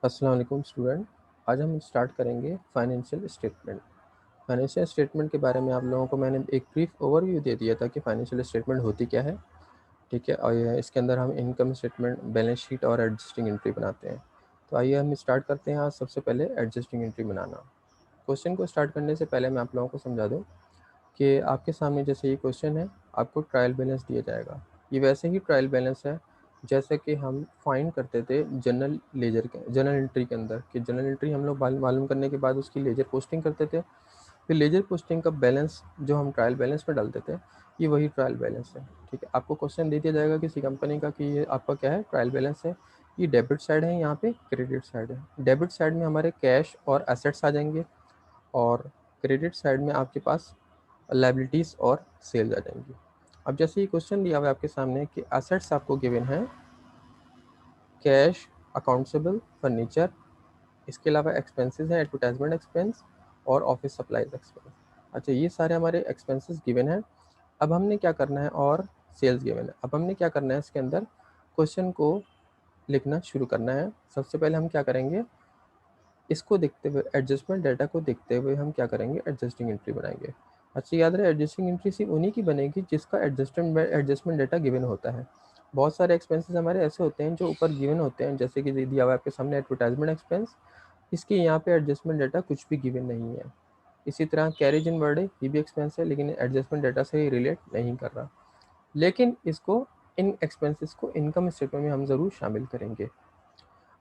अस्सलाम वालेकुम स्टूडेंट। आज हम स्टार्ट करेंगे फाइनेंशियल स्टेटमेंट। फाइनेंशियल स्टेटमेंट के बारे में आप लोगों को मैंने एक ब्रीफ ओवरव्यू दे दिया था कि फाइनेंशियल स्टेटमेंट होती क्या है। ठीक है, और इसके अंदर हम इनकम स्टेटमेंट, बैलेंस शीट और एडजस्टिंग एंट्री बनाते हैं। तो आइए हम स्टार्ट करते हैं। आज सबसे पहले एडजस्टिंग एंट्री बनाना। क्वेश्चन को स्टार्ट करने से पहले मैं आप लोगों को समझा दूँ कि आपके सामने जैसे ये क्वेश्चन है, आपको ट्रायल बैलेंस दिया जाएगा। ये वैसे ही ट्रायल बैलेंस है जैसे कि हम फाइंड करते थे जनरल लेजर के जनरल एंट्री के अंदर, कि जनरल एंट्री हम लोग मालूम करने के बाद उसकी लेजर पोस्टिंग करते थे। फिर लेजर पोस्टिंग का बैलेंस जो हम ट्रायल बैलेंस में डालते थे, ये वही ट्रायल बैलेंस है। ठीक है, आपको क्वेश्चन दे दिया जाएगा किसी कंपनी का कि ये आपका क्या है, ट्रायल बैलेंस है। ये डेबिट साइड है, यहाँ पे क्रेडिट साइड है। डेबिट साइड में हमारे कैश और एसेट्स आ जाएंगे, और क्रेडिट साइड में आपके पास लाइबिलिटीज़ और सेल्स आ जाएंगी। अब जैसे ये क्वेश्चन दिया हुआ है आपके सामने कि एसेट्स आपको गिवन है कैश, अकाउंटेबल, फर्नीचर, इसके अलावा एक्सपेंसेस हैं एडवर्टाइजमेंट एक्सपेंस और ऑफिस सप्लाईज एक्सपेंस। अच्छा, ये सारे हमारे एक्सपेंसेस गिवन हैं। अब हमने क्या करना है, और सेल्स गिवन है। अब हमने क्या करना है, इसके अंदर क्वेश्चन को लिखना शुरू करना है। सबसे पहले हम क्या करेंगे, इसको देखते हुए, एडजस्टमेंट डाटा को देखते हुए हम क्या करेंगे, एडजस्टिंग एंट्री बनाएंगे। अच्छा, याद रहे एडजस्टिंग एंट्री सिर्फ उन्हीं की बनेगी जिसका एडजस्टमेंट डाटा गिवन होता है। बहुत सारे एक्सपेंसेस हमारे ऐसे होते हैं जो ऊपर गिवन होते हैं, जैसे कि दिया हुआ है आपके सामने एडवर्टाइजमेंट एक्सपेंस, इसके यहाँ पे एडजस्टमेंट डाटा कुछ भी गिवन नहीं है। इसी तरह कैरेज इन बर्डे, ये भी एक्सपेंस है लेकिन एडजस्टमेंट डाटा से रिलेट नहीं कर रहा, लेकिन इसको, इन एक्सपेंसेस को इनकम स्टेटमेंट में हम ज़रूर शामिल करेंगे।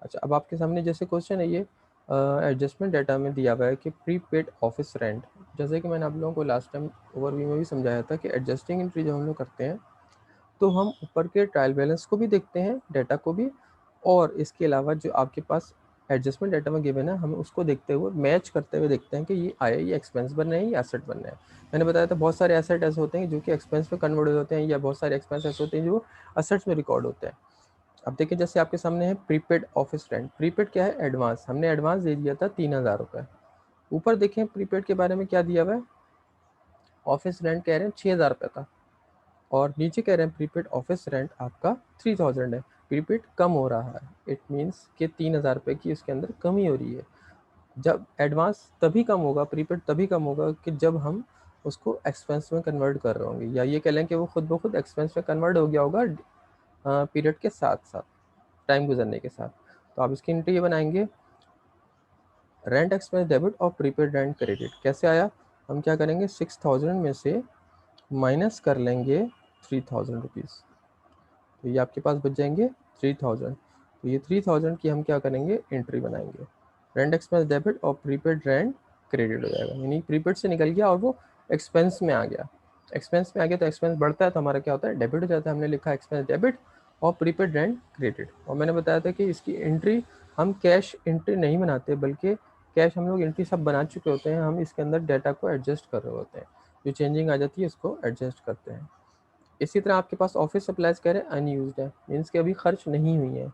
अच्छा, अब आपके सामने जैसे क्वेश्चन है ये, एडजस्टमेंट डाटा में दिया हुआ है कि प्रीपेड ऑफिस रेंट। जैसे कि मैंने आप लोगों को लास्ट टाइम ओवरव्यू में भी समझाया था कि एडजस्टिंग एंट्री जब हम लोग करते हैं तो हम ऊपर के ट्रायल बैलेंस को भी देखते हैं, डाटा को भी, और इसके अलावा जो आपके पास एडजस्टमेंट डाटा में गिवन है हम उसको देखते हुए, मैच करते हुए देखते हैं कि ये आया, ये एक्सपेंस बन रहे हैं या एसेट बन रहे हैं। मैंने बताया था बहुत सारे एसेट ऐसे होते हैं जो कि एक्सपेंस में कन्वर्ट होते हैं, या बहुत सारे एक्सपेंस ऐसे होते हैं जो असेट्स में रिकॉर्ड होते हैं। अब देखिए, जैसे आपके सामने है प्रीपेड ऑफिस रेंट। प्रीपेड क्या है, एडवांस। हमने एडवांस दे दिया था 3,000 रुपये। ऊपर देखें प्रीपेड के बारे में क्या दिया हुआ है, ऑफिस रेंट कह रहे हैं 6,000 रुपये का, और नीचे कह रहे हैं प्रीपेड ऑफिस रेंट आपका 3,000 है। प्रीपेड कम हो रहा है, इट मीन्स कि 3,000 रुपये की उसके अंदर कमी हो रही है। जब एडवांस तभी कम होगा, प्रीपेड तभी कम होगा कि जब हम उसको एक्सपेंस में कन्वर्ट कर रहे होंगे, या ये कह लें कि वो खुद ब खुद एक्सपेंस में कन्वर्ट हो गया होगा पीरियड के साथ साथ, टाइम गुजरने के साथ। तो आप इसकी एंट्री ये बनाएंगे, रेंट एक्सपेंस डेबिट और प्रीपेड रेंट क्रेडिट। कैसे आया, हम क्या करेंगे, 6,000 में से माइनस कर लेंगे 3,000 रुपीज़, तो ये आपके पास बच जाएंगे 3,000। तो ये 3,000 की हम क्या करेंगे, एंट्री बनाएंगे। रेंट एक्सपेंस डेबिट और प्रीपेड रेंट क्रेडिट हो जाएगा, यानी प्रीपेड से निकल गया और वो एक्सपेंस में आ गया। एक्सपेंस में आ गया तो एक्सपेंस बढ़ता है तो हमारा क्या होता है, डेबिट हो जाता है। हमने लिखा एक्सपेंस डेबिट और प्रीपेड रेंट क्रेडिट। और मैंने बताया था कि इसकी एंट्री हम कैश एंट्री नहीं बनाते, बल्कि कैश हम लोग एंट्री सब बना चुके होते हैं, हम इसके अंदर डाटा को एडजस्ट कर रहे होते हैं। जो चेंजिंग आ जाती है उसको एडजस्ट करते हैं। इसी तरह आपके पास ऑफिस सप्लाईज कह रहे हैं अनयूज्ड है, मीन्स कि अभी खर्च नहीं हुई है,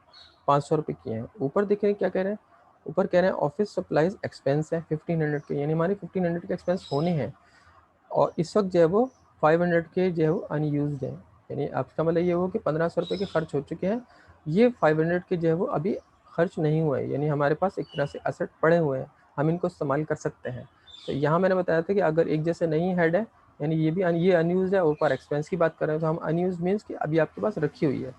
500 रुपये की हैं। ऊपर देख रहे हैं क्या कह रहे हैं, ऊपर कह रहे हैं ऑफिस सप्लाईज एक्सपेंस है 1,500 के, यानी हमारे 1,500 के एक्सपेंस होने हैं, और इस वक्त जो है वो 500 के जो है वो अनयूज्ड हैं। यानी आपका मतलब ये हो कि 1,500 रुपये के खर्च हो चुके हैं, ये 500 के जो है वो अभी खर्च नहीं हुए हैं, यानी हमारे पास एक तरह से एसेट पड़े हुए हैं, हम इनको इस्तेमाल कर सकते हैं। तो यहाँ मैंने बताया था कि अगर एक जैसे नहीं हेड है, यानी ये भी ये अनयूज है, ऊपर एक्सपेंस की बात कर रहे हैं, तो हम अनयूज मीन्स कि अभी आपके पास रखी हुई है,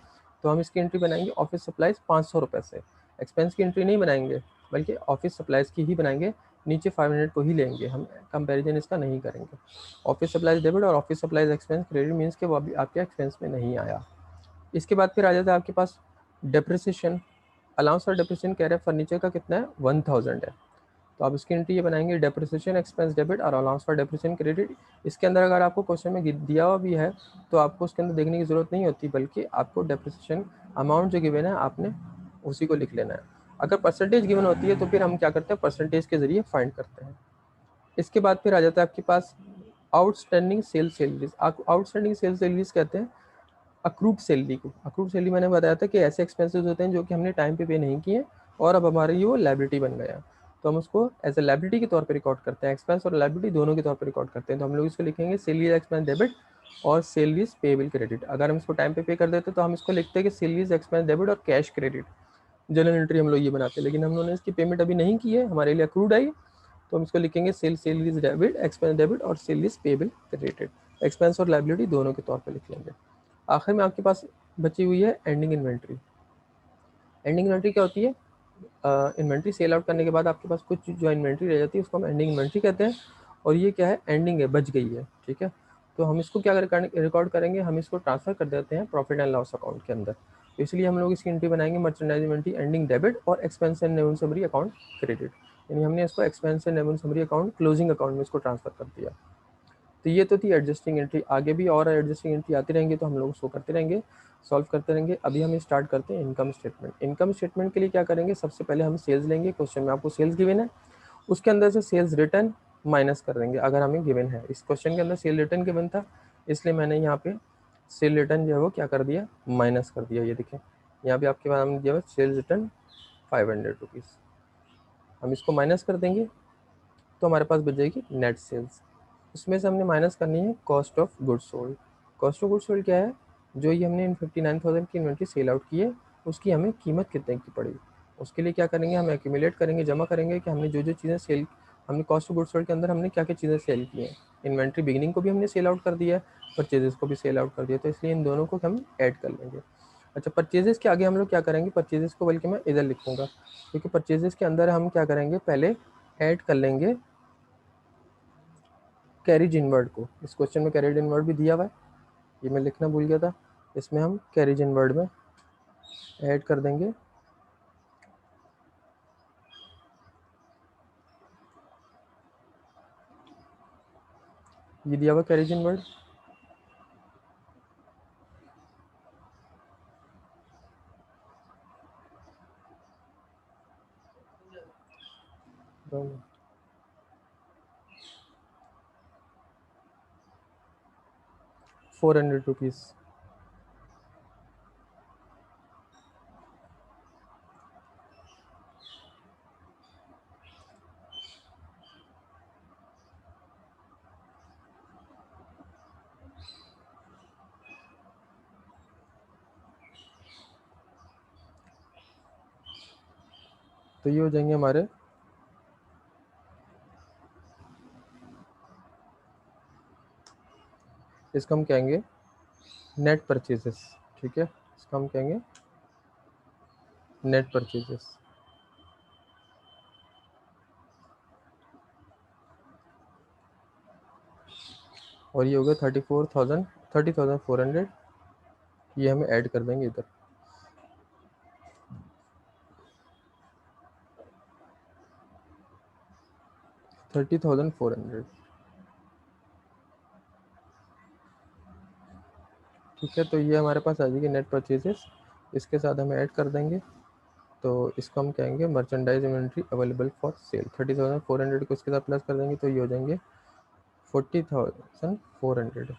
तो हम इसकी एंट्री बनाएंगे ऑफिस सप्लाईज 500 रुपये से। एक्सपेंस की एंट्री नहीं बनाएंगे, बल्कि ऑफिस सप्लाईज की ही बनाएंगे, नीचे 500 को ही लेंगे, हम कंपैरिजन इसका नहीं करेंगे। ऑफिस सप्लाईज डेबिट और office supplies expense credit means कि वो अभी आपके एक्सपेंस में नहीं आया। इसके बाद फिर आ जाता है आपके पास डेप्रिसिएशन। अलाउंस फॉर डेप्रिसिएशन कह रहे हैं फर्नीचर का कितना है, 1,000 है, तो आप इसकी एंट्री ये बनाएंगे डेप्रिसिएशन एक्सपेंस डेबिट और अलाउंस फॉर डेप्रिसिएशन क्रेडिट। इसके अंदर अगर आपको क्वेश्चन में दिया हुआ भी है तो आपको उसके अंदर देखने की ज़रूरत नहीं होती, बल्कि आपको डेप्रिसिएशन अमाउंट जो गिवन है आपने उसी को लिख लेना है। अगर परसेंटेज गिवन होती है तो फिर हम क्या करते हैं, परसेंटेज के जरिए फाइंड करते हैं। इसके बाद फिर आ जाता है आपके पास outstanding sale salaries. Outstanding sale salaries कहते हैं अक्रूड सैलरी को। अक्रूड सैलरी मैंने बताया था कि ऐसे एक्सपेंसेस होते हैं जो कि हमने टाइम पे नहीं किए और अब हमारी वो लाइबिलिटी बन गया, तो हम उसको एज ए लाइबिलिटी के तौर पे रिकॉर्ड करते हैं, एक्सपेंस और लाइबिलिटी दोनों के तौर पे रिकॉर्ड करते हैं। तो हम लोग इसको लिखेंगे सैलरीज एक्सपेंस डेबिट और सैलरीज पेएबल क्रेडिट। अगर हम इसको टाइम पे कर देते तो हम इसको लिखते हैं कि सैलरीज एक्सपेंस डेबिट और कैश क्रेडिट। जनरल एंट्री हम लोग ये बनाते हैं, लेकिन हम लोगों ने इसकी पेमेंट अभी नहीं की है, हमारे लिए अक्रूड आई, तो हम इसको लिखेंगे sale is debit, expense debit और sale is payable credited. Expense और लाइबिलिटी दोनों के तौर पर लिख लेंगे। आखिर में आपके पास बची हुई है एंडिंग इन्वेंट्री। एंडिंग इन्वेंट्री क्या होती है? इन्वेंट्री सेल आउट करने के बाद आपके पास कुछ जो इन्वेंट्री रह जाती है उसको हम एंडिंग इन्वेंट्री कहते हैं, और ये क्या है? एंडिंग है, बच गई है, ठीक है। तो हम इसको क्या रिकॉर्ड करेंगे? हम इसको ट्रांसफर कर देते हैं प्रॉफिट एंड लॉस अकाउंट के अंदर। तो इसलिए हम लोग इसकी एंट्री बनाएंगे मर्चेंडाइज इन्वेंट्री एंडिंग डेबिट और expense and revenue summary account credit, यानी हमने इसको expense and revenue summary account closing account में इसको ट्रांसफर कर दिया। तो ये तो थी एडजस्टिंग एंट्री, आगे भी और एडजस्टिंग एंट्री आती रहेंगी तो हम लोग उसको करते रहेंगे, सॉल्व करते रहेंगे। अभी हम स्टार्ट करते हैं इनकम स्टेटमेंट। इनकम स्टेटमेंट के लिए क्या करेंगे? सबसे पहले हम सेल्स लेंगे, क्वेश्चन में आपको सेल्स गिवन है, उसके अंदर से सेल्स रिटर्न माइनस कर देंगे अगर हमें गिवन है। इस क्वेश्चन के अंदर सेल रिटर्न गिवन था, इसलिए मैंने यहाँ पे सेल रिटर्न जो है वो क्या कर दिया? माइनस कर दिया। ये देखें यहाँ पे आपके पास हमने दिया सेल्स रिटर्न 500 रुपीज़, हम इसको माइनस कर देंगे तो हमारे पास बच जाएगी नेट सेल्स। उसमें से हमने माइनस करनी है cost of goods sold. Cost of goods sold क्या है? जो ये हमने इन 59,000 की इन्वेंट्री सेल आउट की है उसकी हमें कीमत कितने की पड़ी। उसके लिए क्या करेंगे? हम एक्यूमुलेट करेंगे, जमा करेंगे कि हमने जो जो चीज़ें सेल, हमने कॉस्ट ऑफ गुड्स सोल्ड के अंदर हमने क्या क्या चीज़ें सेल की हैं। इन्वेंट्री बिगिनिंग को भी हमने सेल आउट कर दिया है, परचेजेस को भी सेल आउट कर दिया, तो इसलिए इन दोनों को हम ऐड कर लेंगे। अच्छा, परचेजेस के आगे हम लोग क्या करेंगे? परचेजेस को बल्कि मैं इधर लिखूंगा, क्योंकि परचेजेस के अंदर हम क्या करेंगे? पहले ऐड कर लेंगे कैरिज इनवर्ड को। इस क्वेश्चन में कैरिज इनवर्ड भी दिया हुआ है, ये मैं लिखना भूल गया था। इसमें हम कैरिज इनवर्ड में ऐड कर देंगे ये दिया हुआ कैरिज इनवर्ड। ₹400। तो ये हो जाएंगे हमारे इसका हम कहेंगे नेट परचेजेस, ठीक है, इसका हम कहेंगे नेट परचेजेस। और ये हो गया 30,400, ये हमें ऐड कर देंगे इधर। 30,400, ठीक है। तो ये हमारे पास आ जाएगी नेट परचेजेस, इसके साथ हम ऐड कर देंगे, तो इसको हम कहेंगे merchandise inventory available for sale. 30,400 को इसके साथ प्लस कर देंगे तो ये हो जाएंगे 40,400।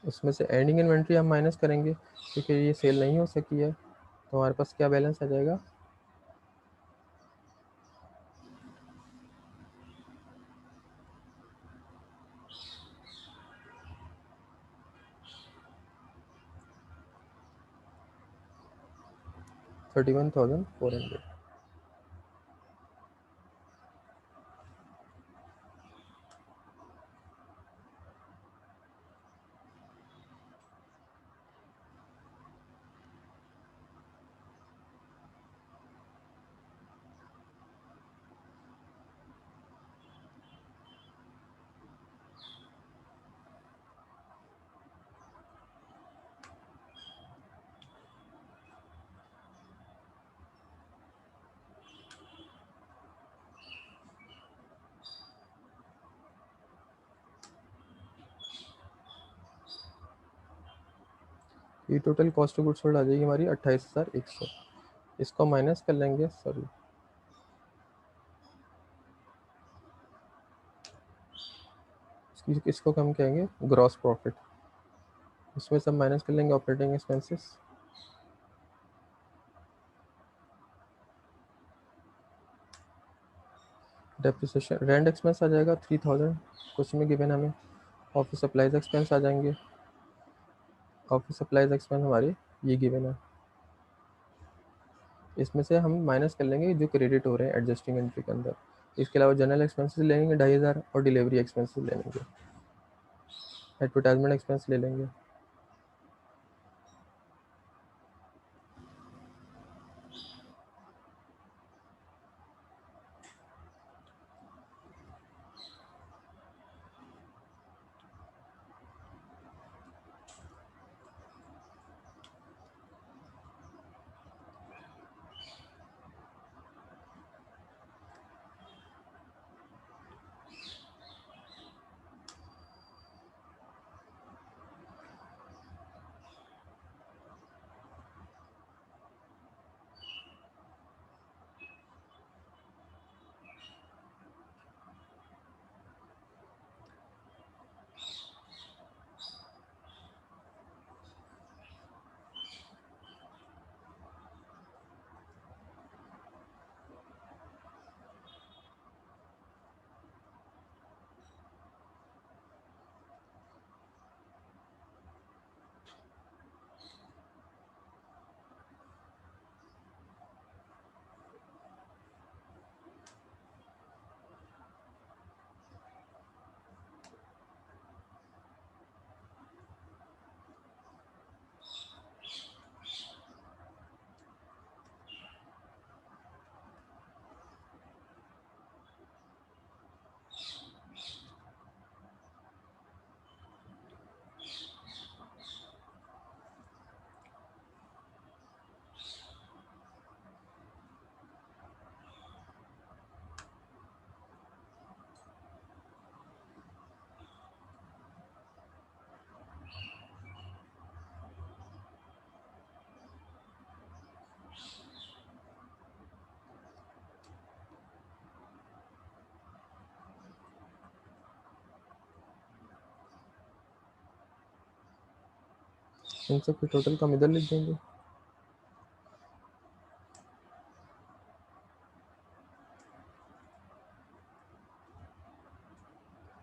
उसमें से एंडिंग इन्वेंट्री हम माइनस करेंगे क्योंकि ये सेल नहीं हो सकी है, तो हमारे पास क्या बैलेंस आ जाएगा? $31,400। ये total cost of goods sold आ जाएगी हमारी 28,100। इसको माइनस कर लेंगे, सॉरी इसको हम कहेंगे ग्रॉस प्रॉफिट। इसमें सब माइनस कर लेंगे operating expenses, depreciation, rent expense आ जाएगा 3,000, कुछ में गिवन हमें। ऑफिस सप्लाइज एक्सपेंस आ जाएंगे, ऑफिस सप्लाइज एक्सपेंस हमारे ये गिवन है। इसमें से हम माइनस कर लेंगे जो क्रेडिट हो रहे हैं एडजस्टिंग एंट्री के अंदर। इसके अलावा जनरल एक्सपेंसेस ले लेंगे 2,500 और डिलीवरी एक्सपेंसेस ले लेंगे, एडवर्टाइजमेंट एक्सपेंस ले लेंगे। इन सब की टोटल कम इधर लिख देंगे,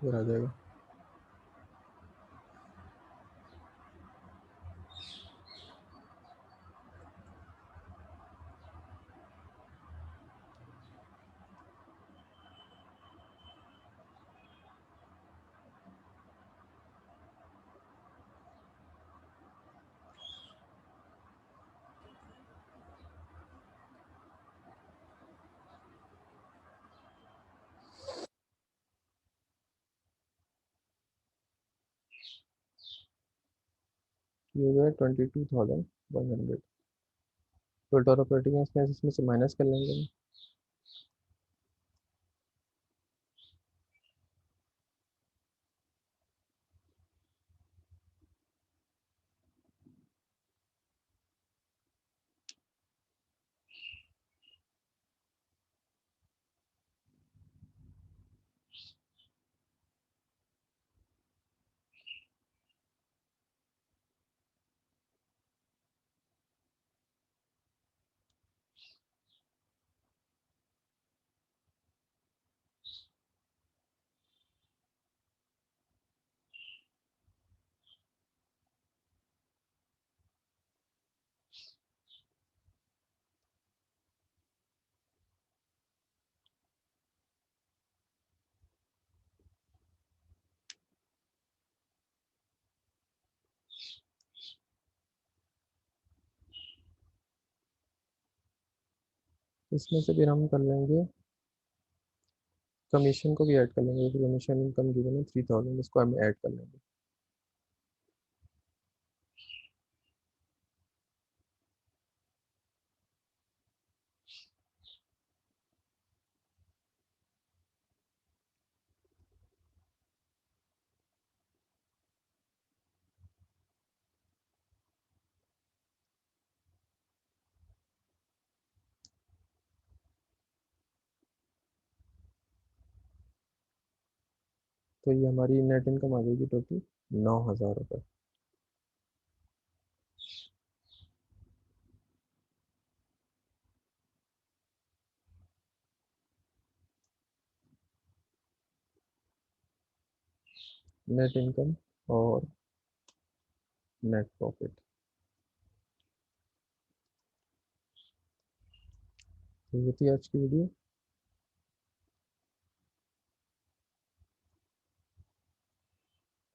फिर आ जाएगा। ये जो है 22,100 टोटल ऑपरेटिंग एक्सपेंस इसमें से माइनस कर लेंगे। इसमें से फिर हम कर लेंगे कमीशन को भी ऐड कर लेंगे, कमीशन इनकम गिवन है 3,000, इसको हम ऐड कर लेंगे। तो ये हमारी नेट इनकम आ जाएगी टोटल 9,000 रुपये। नेट इनकम और नेट प्रॉफिट। तो ये थी आज की वीडियो।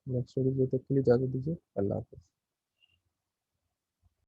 नेक्स्ट वीडियो तक के लिए इजाज़त दीजिए। अल्लाह हाफ़िज़।